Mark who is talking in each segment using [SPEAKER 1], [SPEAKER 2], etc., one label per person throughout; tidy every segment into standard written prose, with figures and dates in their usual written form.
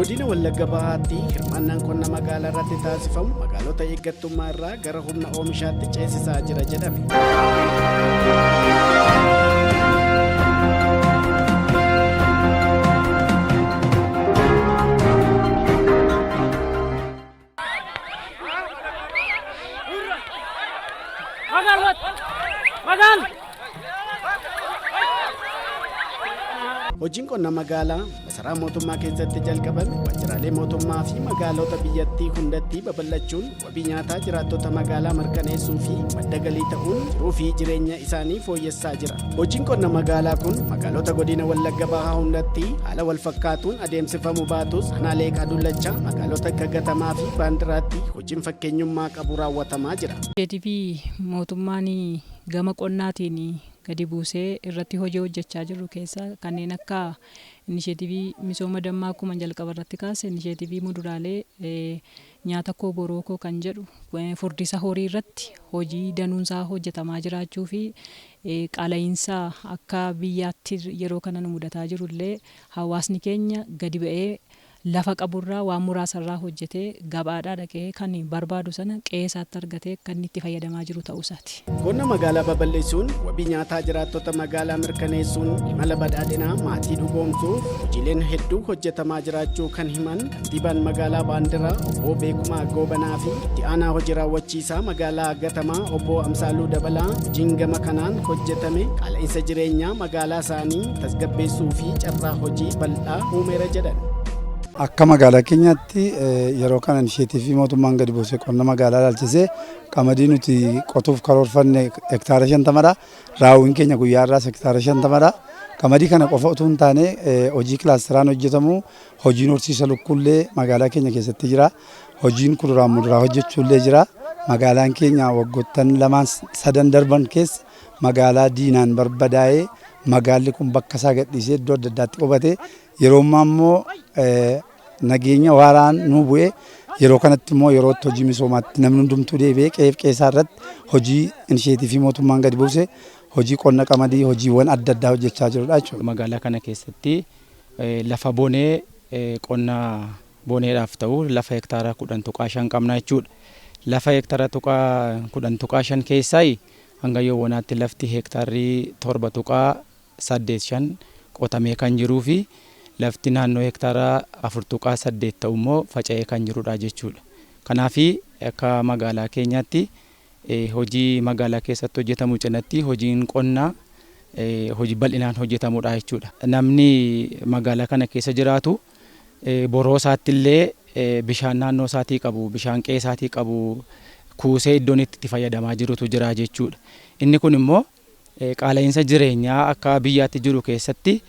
[SPEAKER 1] Godina Wallagga Bahaatti hirmaannaan qonna magaalaa irratti taasifamu magaalota eeggattummaa irraa gara humna oomishaatti ceesisaa jira jedhame. Hojiin qonna magaalaa masaraa mootummaa keessatti jalqabame waajjiraalee mootummaa fi magaalota biyyattii hundatti babal'achuun wabii nyaataa jiraattota magaalaa mirkaneessuu fi madda galii ta'uun jiruu fi jireenya isaanii fooyyessaa jira. Hojiin qonna magaalaa kun magaalota godina Wallagga Bahaa hundatti haala wal fakkaatuun adeemsifamu baatus aanaalee Qadullachaa magaalota akka Gatamaa fi Baandiraatti hojiin fakkeenyummaa qabu raawwatamaa jira.
[SPEAKER 2] Mootummaan gama qonnaatiin gadi buusee irratti hojii hojjechaa jiru keessaa kanneen akka inisheetivii misooma dammaa akkuma jalqaba irratti kaase inisheetivii muduraalee nyaata koborokoo kan jedhu furdisa horii irratti hojii danuunsaa hojjetamaa jiraachuu fi qaala'insa akka biyyaatti yeroo kana nu mudataa jirullee hawaasni keenya gadi ba'ee lafa qaburraa waan muraasarraa hojjetee gabaadhaa dhaqee kan barbaadu sana qe'eesaatti argatee kan itti fayyadamaa jiru ta'uusaati.
[SPEAKER 1] Qonna magaalaa babal'isuun wabii nyaataa jiraattota magaalaa mirkaneessuun imala badhaadhinaa maatii dhugoomsuuf hojiileen hedduu hojjetamaa jiraachuu kan himan kantiibaan magaalaa Baandiraa obbo Beekumaa Goobanaa fi itti aanaa hojii raawwachiisaa magaalaa Gatamaa obbo Amsaaluu Dabalaa hojiin gama kanaan hojjetame qaala'insa jireenyaa magaalaa isaanii tasgabbeessuu fi carraa hojii bal'aa uumeera jedhan.
[SPEAKER 3] Akka magaalaa keenyaatti yeroo kana inisheetivii mootummaan gadi buusee qonna magaalaa ilaalchisee qamadii nuti qotuuf karoorfanne hektaara 50dha. Raawwiin keenya guyyaa irraas hektaara 50dha. Qamadii kana qofa utuu hin taane hojii kilaasteraan hojjetamu hojiin horsiisa lukkuullee magaalaa keenya keessatti jira. Hojiin kuduraa muduraa hojjechuullee jira. Magaalaan keenya waggoottan 2-3 darban keessa magaalaa diinaan barbadaa'ee magaalli kun bakka isaa gadhiisee iddoo adda addaatti qubate yeroo ammaa immoo nageenya waaraan nu bu'ee yeroo kanatti immoo yerootti hojii misoomaatti namni hundumtuu deebi'ee qe'eesaa irratti hojii inisheetivii mootummaan gadi buuse hojii qonna qamadii hojiiwwan adda addaa hojjechaa jirudha jechuudha.
[SPEAKER 4] Magaalaa kana keessatti lafa bonee qonna boneedhaaf ta'u lafa hektaara 10.5 qabna jechuudha. Lafa hektaara 10.5 keessaa hanga yoowwanaatti lafti hektaarri 7.85 qotamee kan jiruu fi lafti naannoo hektaara 4.8 ta'u immoo faca'ee kan jirudha jechuudha. Kanaaf akka magaalaa keenyaatti hojii magaalaa keessatti hojjetamu cinatti hojiin qonnaa hojii bal'inaan hojjetamudha jechuudha. Namni magaalaa kana keessa jiraatu boroo isaatti illee bishaan naannoo isaatii qabu, bishaan qe'ee isaatii qabu kuusee iddoon itti fayyadamaa jirutu jira jechuudha. Inni kun immoo qaala'insa jireenyaa akka biyyaatti jiru keessatti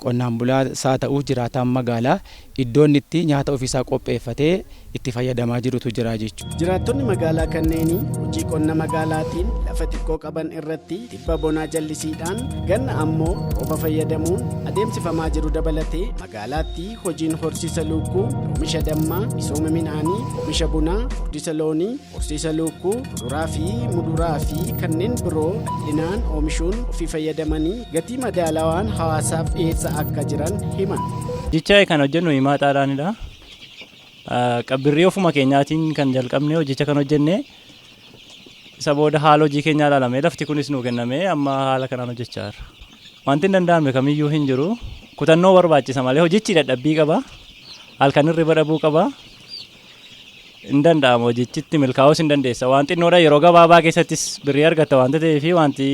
[SPEAKER 4] qonnaan bulaa isaa ta'uu jiraataan magaalaa iddoon itti nyaata ofiisaa qopheeffatee itti fayyadamaa jirutu jira jechuudha.
[SPEAKER 1] Jiraattonni magaalaa kanneenii hojii qonna magaalaatiin lafa xiqqoo qaban irratti tibba bonaa jallisiidhaan ganna ammoo rooba fayyadamuun adeemsifamaa jiru dabalatee magaalaatti hojiin horsiisa lukkuu, oomisha dammaa, misooma midhaanii, oomisha bunaa, furdisa loonii, horsiisa lukkuu, kuduraa fi muduraa fi kanneen biroo bal'inaan oomishuun ofii fayyadamanii gatii madaalawaan hawaasaaf dhiyeessaa akka jiran himan.
[SPEAKER 5] Hojichaa kan hojjennu himaataadhaanidha. Qabbirrii ofuma keenyaatiin kan jalqabne hojicha kan hojjenne isa booda haala hojii keenyaa ilaalamee lafti kunis nuu kenname amma haala kanaan hojjechaa jirra. Wanti hin danda'amne kamiyyuu hin jiru. Kutannoo barbaachisa malee hojichi dadhabbii qaba. Halkan hirriba dhabuu qaba. Hin danda'amu hojichitti milkaa'uus hin dandeessa. Waan xinnoodha yeroo gabaabaa keessattis birrii argatta waan ta'eef wanti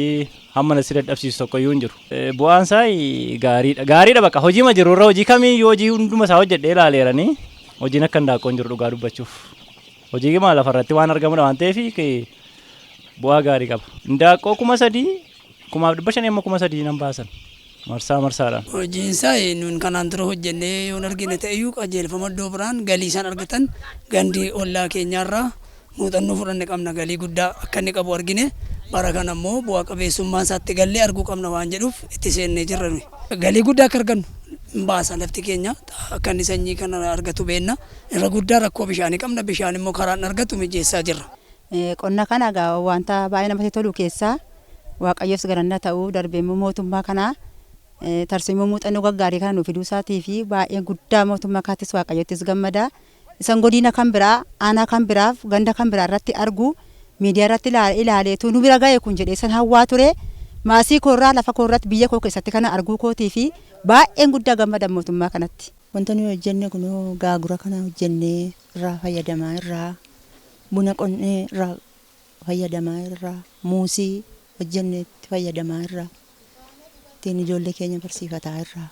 [SPEAKER 5] hamma nasi dadhabsiisu tokkoyyuu hin jiru. Bu'aan isaa gaariidha. Gaariidha bakka hojii ma jiru irra hojii kamiyyuu hojii hunduma isaa hojjedhee ilaaleeranii hojiin akka hindaaqqoon jiru dhugaa dubbachuuf. Hojii gama lafarratti waan argamudha waan ta'eef bu'aa gaarii qaba. Hindaaqqoo 3,000 5,500 amma 3,000 nan baasan. Marsaadhaan.
[SPEAKER 6] Hojiin isaa nuun kanaan dura hojjennee yoon argine ta'eyyuu qajeelfama iddoo biraan galii isaan argatan gandi ollaa keenyaarraa muuxannoo fudhanne qabna galii guddaa akka inni qabu argine bara kana immoo bu'aa qabeessummaa isaatti gallee arguu qabna waan jedhuuf itti seennee jirra nuyi. Galii guddaa akka argannu hin baasa lafti keenya akka inni sanyii kana argatu beenna irra guddaa rakkoo bishaanii qabna bishaan immoo karaan argatu mijeessaa jirra.
[SPEAKER 7] Qonna kana egaa wanta baay'ee namatti tolu keessaa Waaqayyoos galannaa ta'uu darbee mootummaa kanaa tarsiimoo muuxannoo gaggaarii kana nuuf fiduu isaatii fi baay'ee guddaa mootummaa kaattis waaqayyottis gammada. Isan godina kan biraa aanaa kan biraaf ganda kan biraa irratti argu miidiyaa irratti ilaaleetu nu bira ga'e kun jedhee san hawwaa ture. Maasii koorraa lafa koorratti biyya koo keessatti kana arguu kootii fi baay'een guddaa gammada mootummaa kanatti.
[SPEAKER 8] Wanta nuyi hojjenne kun gaagura kana hojjennee irraa fayyadamaa irraa buna qonnee irraa fayyadamaa irraa muusii hojjennee itti fayyadamaa irraa ittiin ijoollee keenya barsiifataa irraa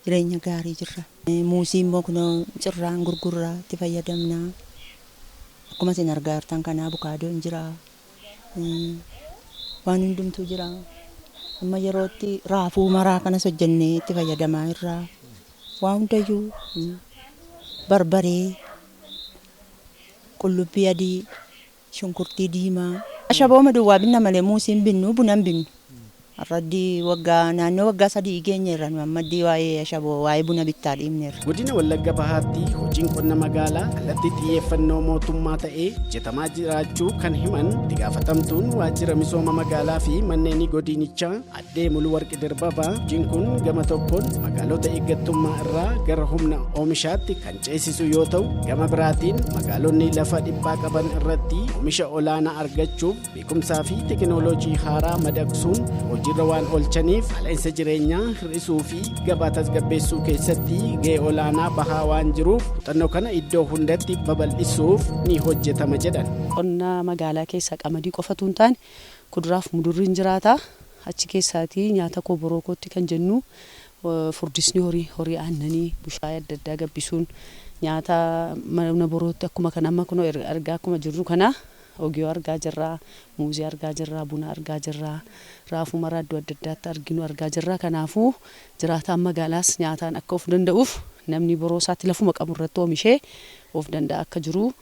[SPEAKER 8] jireenya gaarii jirra. Muusii immoo kun cirraan gurgurraa itti fayyadamnaa. Akkuma isin argaa jirtan kana abukaadoon jira. Waan hundumtuu jira. Amma yerootti raafuu maraa kanas hojjennee itti fayyadamaa irraa. Waan hundayyuu barbaree, qullubbii adii, shunkurtii diimaa. Ashaboo duwwaa binna malee muusiin binnu buna hin binnu. Arradii naannoo waggaa 3 geenyeerra nu ammaddii waa'ee ashaboo waa'ee buna bittaa dhiibneerra.
[SPEAKER 1] Godina Wallagga Bahaatti hojiin qonna magaalaa kallattii xiyyeeffannoo mootummaa ta'ee hojjetamaa jiraachuu kan himan itti gaafatamtuun waajjira misooma magaalaa fi manneen godinichaa addee Muluwarqi Dirbabaa hojiin kun gama tokkoon magaalota eeggattummaa irraa gara humna oomishaatti kan ceesisu yoo ta'u gama biraatiin magaalonni lafa dhiphaa qaban irratti oomisha olaanaa argachuuf beekumsaa fi teekinooloojii haaraa madaqsuun hojiirra waan oolchaniif qaala'insa jireenyaa hir'isuu fi gabaa tasgabbeessuu keessatti gahee olaanaa bahaa waan jiruuf muuxannoo kana iddoo hundatti babal'isuuf ni hojjetama jedhan.
[SPEAKER 9] Qonna magaalaa keessa qamadii qofatu hin taane kuduraaf mudurriin jiraata. Achi keessaatii nyaata koborookotti kan jennu furdisni horii aannanii bushaayee adda addaa gabbisuun nyaata mana borootti akkuma kana amma kun argaa akkuma jirru kana ogiyoo argaa jirra, muuzii argaa jirra, buna argaa jirra, raafuu maraa iddoo adda addaatti arginu argaa jirra. Kanaafuu jiraataan magaalaas nyaataan akka of danda'uuf namni boroo isaatti lafuma qabu irratti oomishee of danda'a akka jiru.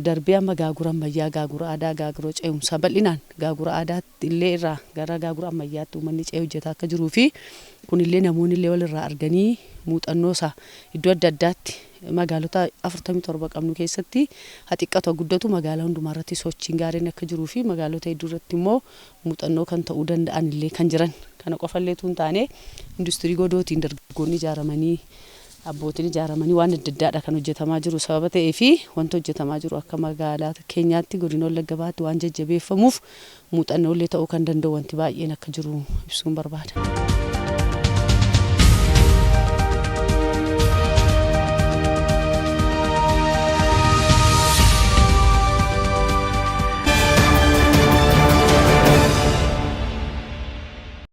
[SPEAKER 9] Darbee amma gaagura ammayyaa, gaagura aadaa, gaagura ce'umsaa bal'inaan gaagura aadaatti illee irraa gara gaagura ammayyaatti uummanni ce'ee hojjetaa akka jiruu fi kunillee namoonni illee walirraa arganii muuxannoo isaa iddoo adda addaatti magaalota 47 qabnu keessatti xiqqaatu guddatu magaalaa hundumaa irratti sochiin gaariin akka jiruu fi magaalota hedduu irratti immoo muuxannoo kan ta'uu danda'an illee kan jiran kana qofallee tuun taane industirii godootiin dargaggoonni ijaaramanii abbootiin ijaaramanii waan adda addaadha kan hojjetamaa jiru sababa ta'ee fi wanta hojjetamaa jiru akka magaalaa keenyaatti godina Wallagga Bahaatti waan jajjabeeffamuuf muuxannoo illee ta'uu kan danda'u wanti baay'een akka jiru ibsuun barbaada.